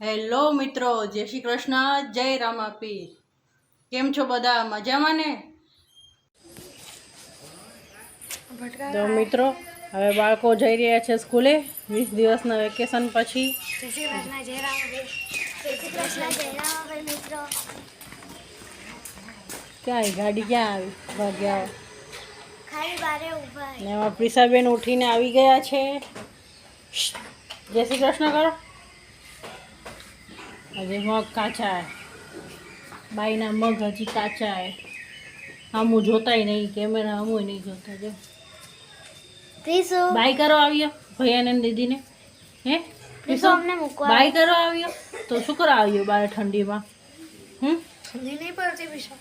Hello મિત્રો, જય શ્રી કૃષ્ણ, જય રામાપીર। કેમ છો બધા? મજામાં ને? તો મિત્રો, હવે બાળકો જઈ રહ્યા છે સ્કૂલે 20 દિવસના વેકેશન પછી। જય શ્રી કૃષ્ણ, જય રામાપીર। જય શ્રી કૃષ્ણ, જય રામાપીર મિત્રો। ક્યાં આવી ગાડી? ક્યાં આવી? ભાગ્યા ખાલી બારે ઊભા ને એમાં પ્રિસાબેન ઉઠીને આવી ગયા છે। જય શ્રી કૃષ્ણ કરો। હજી મગ કાચા બાઈના મગ હજી કાચા આમું જોતાય નહીં, કેમેરા આમું નહીં જોતા। જો ત્રીસો બાય કરો આવ્યો ભૈયાને ને દીદીને। હે ત્રીસો અમને મૂકવા બાય કરો આવ્યો તો શું કરો આવ્યો બાર ઠંડીમાં? ઠંડી નહીં પડતી પીસો।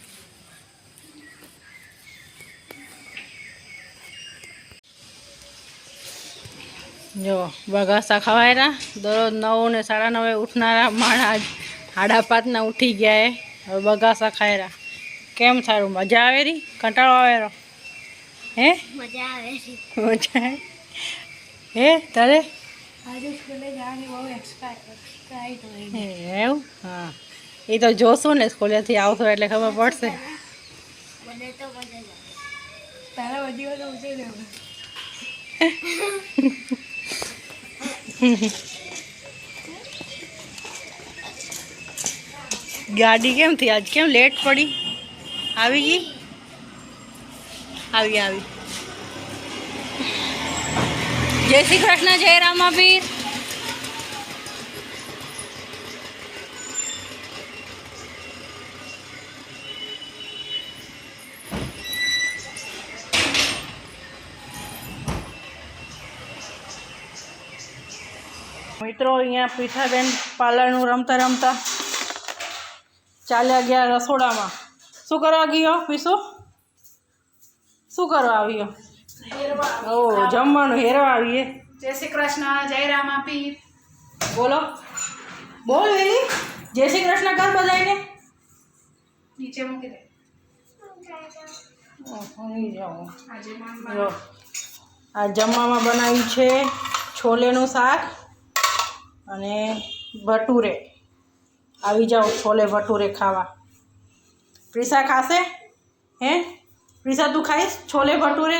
જો બગાસા ખવાયરા દરરોજ 9 ને 9:30 ઉઠનારા માણા આજ 5:30 ઉઠી ગયા। હવે બગાસા ખાયરા। કેમ સારું? મજા આવે રી? કંટાળો આવે? હે મજા આવે છે। મજા આવે? હે તારે આજે સ્કૂલે જવાની બહુ એક્સાઇટ હોય। એવું? હા, એ તો જોશું ને, સ્કૂલેથી આવશો એટલે ખબર પડશે। મને તો મજા જ આવે। તારા બધી વાર ઉઠી રહ્યો। ગાડી કેમ થઈ આજ? કેમ લેટ પડી? આવી ગઈ? આવી। જય શ્રી કૃષ્ણ, જય રામાપીર। મિત્રો, અહીંયા પીઠાબેન પાર્લરનું રમતા રમતા ચાલ્યા ગયા રસોડામાં। શું કરવા ગયો પીસુ? શું કરવા આવ્યો? ઓ જમવાનું હેરવા આવીએ। જય શ્રી કૃષ્ણ, જય રામાપીર। બોલો, બોલ વેલી। જય શ્રી કૃષ્ણ કર બધાને। નીચે મૂકી દે। આજે જો આ જમવામાં બનાવ્યું છે છોલેનું શાક અને ભટુરે। આવી જાઓ છોલે ભટુરે ખાવા। પ્રિસા ખાશે? હે પ્રિસા તું ખાઈશ છોલે ભટુરે?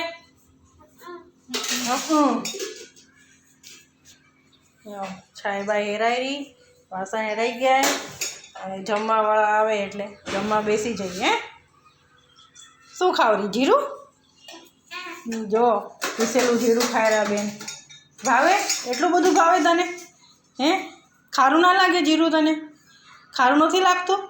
છાય બાઈ હેરાઈ, વાસણ હેરાઈ ગયા અને જમવાવાળા આવે એટલે જમવા બેસી જઈએ। શું ખાવરી? જીરું? જો પીસેલું જીરું ખાયરા બેન। ભાવે? એટલું બધું ભાવે તને? હે ખારું ના લાગે જીરું તને? ખારું નથી લાગતું?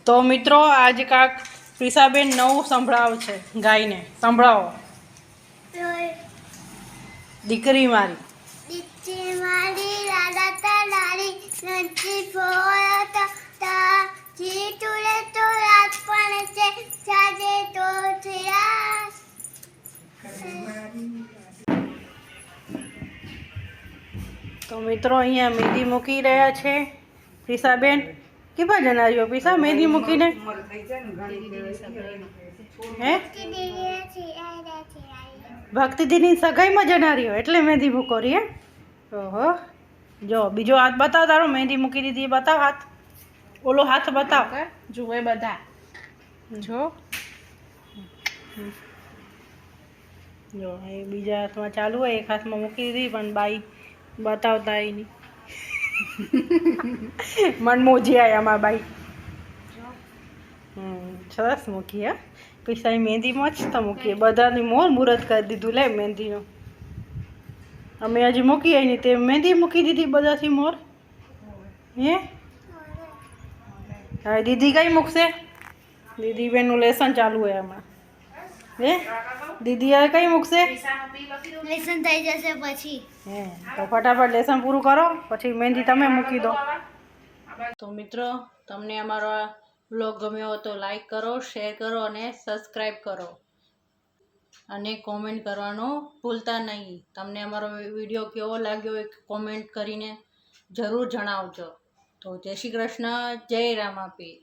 તો મિત્રો આજ કાક પ્રિસાબેન નવું સંભળાવ છે ગાયને. સંભળાવો. દીકરી મારી તો મિત્રો અહીંયા મહેંદી મૂકી રહ્યા છે પ્રિસાબેન. કેવા જનારીઓ પીસા મહેંદી મૂકીને? હે ભક્તિ દીની સગાઈમાં જનારીઓ એટલે મહેંદી મૂકો રહી હે. ઓહો, જો બીજો હાથ બતાવ તારો. મહેંદી મૂકી દીધી બતાવ હાથ. ઓલો હાથ બતાવ. જુએ બધા. જો જો એ બીજા હાથમાં ચાલુ હોય, એક હાથમાં મૂકી દીધી પણ બાઈ બતાવતા એ નહીં. મન મોજી આયા અમારા બાઈ. સરસ મૂકી હે પૈસા. મહેંદી મસ્ત મૂકીએ. બધાની મોર મુહૂર્ત કરી દીધું લે મહેંદીનું. અમે હજી મૂકી આવી નહીં તે મહેંદી મૂકી દીધી બધાથી મોર. હે હવે દીદી કઈ મૂકશે? દીદી બેનનું લેસન ચાલુ હોય આમાં. હે દીદી હવે કઈ મૂકશે? લેસન થઈ જશે પછી. હે તો ફટાફટ લેસન પૂરું કરો પછી મહેંદી તમે મૂકી દો. તો મિત્રો તમને અમારો આ વ્લોગ ગમ્યો હોય તો લાઈક કરો, શેર કરો અને સબસ્ક્રાઈબ કરો અને કોમેન્ટ કરવાનું ભૂલતા નહીં. તમને અમારો વિડીયો કેવો લાગ્યો એ કોમેન્ટ કરીને જરૂર જણાવજો. તો જય શ્રી કૃષ્ણ, જય રામાપીર.